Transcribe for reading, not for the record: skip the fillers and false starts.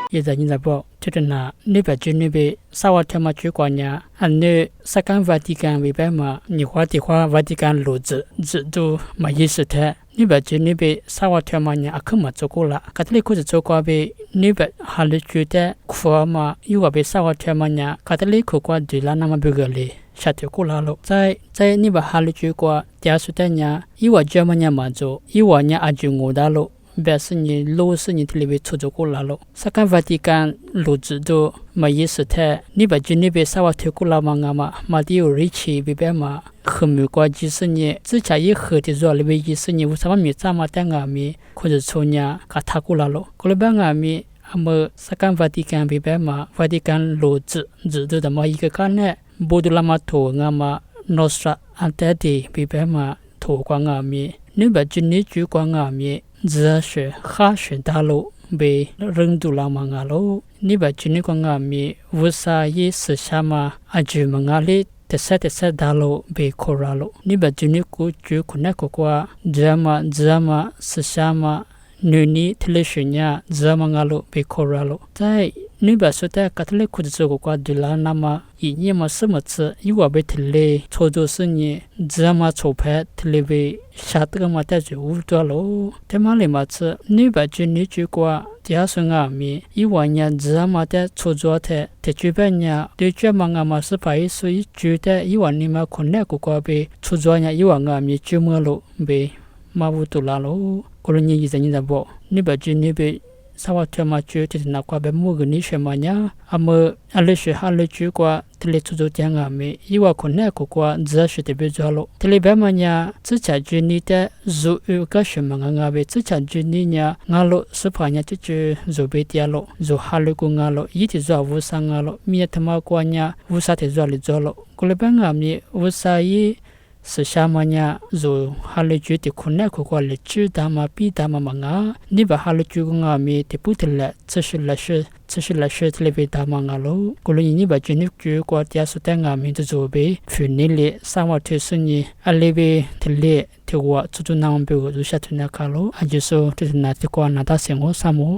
也在你在报，就是那那边就那边沙瓦天嘛去过呢，那萨干瓦蒂干为白嘛，你花的话瓦蒂干路子都没意思的。那边就那边沙瓦天嘛呢，阿克嘛做过了，卡特里库子做过呗，那边哈里觉得苦嘛，有个呗沙瓦天嘛呢，卡特里库过对了那么不个嘞。下条过来了，在那边哈里去过，第二次的呢，一我专门呢嘛做，一我呢阿就我的了，表示你路是你这里边出走过来了，萨干瓦蒂干路子都没意思的，你把就那边沙瓦条过来嘛，嘛的有日期比边嘛，和美国就是你之前一和的做里边就是你为什么没这么的阿米，或者说呢，卡他过来了，过来边阿米。阿萨干瓦蒂干比边嘛，瓦蒂干路子都的嘛一个干呢。Bodo lama to ngama nostra antedi bibema to kwa ngami ni ba jini ju kwa ngami za she kha she dalo be rungdu lama ngalo ni ba jini kwa ngami wusa yi sashama aju mangali tesa dalo be koralo ni ba jini ku ju kuna kwa drama sashama nuni teleshnya zama ngalo be koralo tai你把说的卡特雷库的这个瓜对了，那么一年嘛什么子，一我被特雷操作是你这么操盘特雷被下这个嘛带着无多喽，他妈的嘛子，你把就你去过第二顺阿米，一万年这么的操作的，他这边呢对这嘛阿嘛是把所以觉得一万年嘛可能个瓜被操作呢一万阿米就么喽被嘛无多啦喽，可能你在你在不，你把就你被。萨瓦特嘛就就是那块被木个你什么呀？阿勒学哈勒去过，这里出走点阿没，伊话可能个过，只是特别早了。这里边嘛呀，之前就你的做有个什么阿没，之前就你呀，阿罗是怕呀就做别点了，做哈勒个阿罗，一直做无啥阿罗，米他妈过呀，无啥的做了做了，过来边阿没无啥伊。是下么呀？就哈里觉得可能过了知道嘛，比他们忙你把哈里觉个阿咪的不得了，这是来说这里边他忙喽。过了你把觉得觉过第二次的阿咪的做呗，去你哩三瓦特是你阿里边的哩，的我做那我别个就下去那卡喽，啊就说这是哪的过哪大生活啥么？